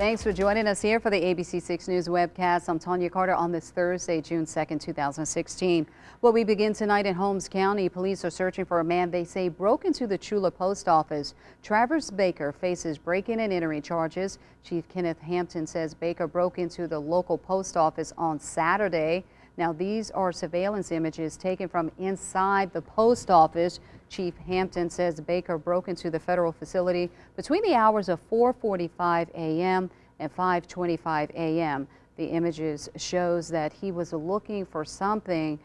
Thanks for joining us here for the ABC6 News webcast. I'm Tanya Carter on this Thursday, June 2nd, 2016. Well, we begin tonight in Holmes County. Police are searching for a man they say broke into the Chula post office. Travers Baker faces break-in and entering charges. Chief Kenneth Hampton says Baker broke into the local post office on Saturday. Now, these are surveillance images taken from inside the post office. Chief Hampton says Baker broke into the federal facility between the hours of 4:45 a.m. and 5:25 a.m. The images shows that he was looking for something,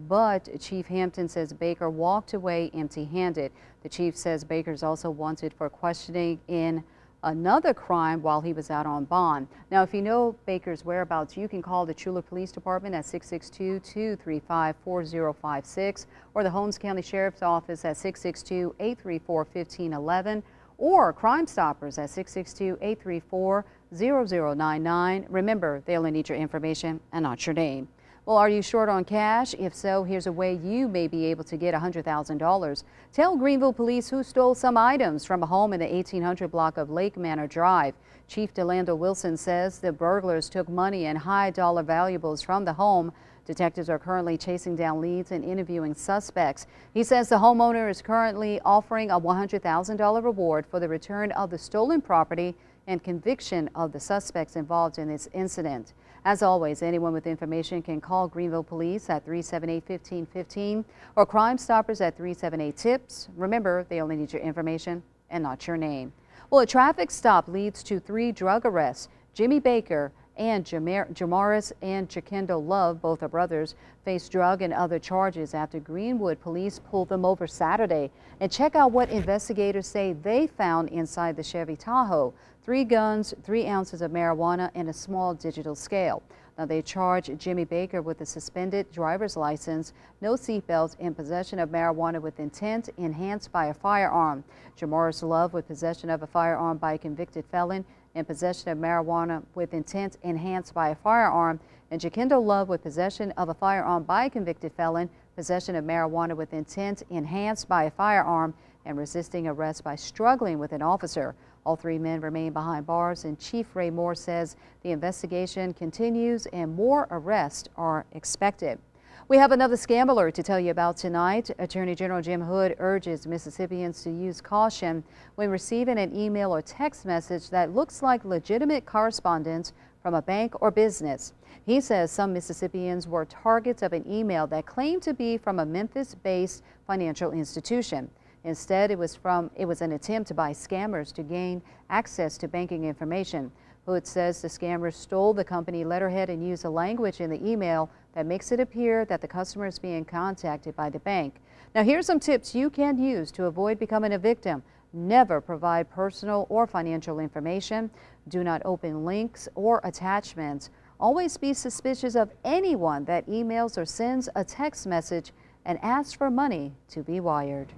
but Chief Hampton says Baker walked away empty-handed. The chief says Baker is also wanted for questioning in another crime while he was out on bond. Now, if you know Baker's whereabouts, you can call the Chula Police Department at 662-235-4056 or the Holmes County Sheriff's Office at 662-834-1511 or Crime Stoppers at 662-834-0099. Remember, they only need your information and not your name. Well, are you short on cash? If so, here's a way you may be able to get $100,000. Tell Greenville police who stole some items from a home in the 1800 block of Lake Manor Drive. Chief Delando Wilson says the burglars took money and high-dollar valuables from the home. Detectives are currently chasing down leads and interviewing suspects. He says the homeowner is currently offering a $100,000 reward for the return of the stolen property and conviction of the suspects involved in this incident. As always, anyone with information can call Greenville Police at 378-1515 or Crime Stoppers at 378-TIPS. Remember, they only need your information and not your name. Well, a traffic stop leads to 3 drug arrests. Jimmy Baker and Jamaris and Jaquendo Love, both are brothers, face drug and other charges after Greenwood police pulled them over Saturday. And check out what investigators say they found inside the Chevy Tahoe: 3 guns, 3 ounces of marijuana, and a small digital scale. Now, they charge Jimmy Baker with a suspended driver's license, no seatbelt, and possession of marijuana with intent enhanced by a firearm. Jamaris Love with possession of a firearm by a convicted felon and possession of marijuana with intent enhanced by a firearm, and Jaquendo Love with possession of a firearm by a convicted felon, possession of marijuana with intent enhanced by a firearm, and resisting arrest by struggling with an officer. All 3 men remain behind bars, and Chief Ray Moore says the investigation continues and more arrests are expected. We have another scam alert to tell you about tonight. Attorney General Jim Hood urges Mississippians to use caution when receiving an email or text message that looks like legitimate correspondence from a bank or business. He says some Mississippians were targets of an email that claimed to be from a Memphis-based financial institution. Instead, it was an attempt by scammers to gain access to banking information. Hood says the scammers stole the company letterhead and used a language in the email that makes it appear that the customer is being contacted by the bank. Now, here's some tips you can use to avoid becoming a victim. Never provide personal or financial information. Do not open links or attachments. Always be suspicious of anyone that emails or sends a text message and asks for money to be wired.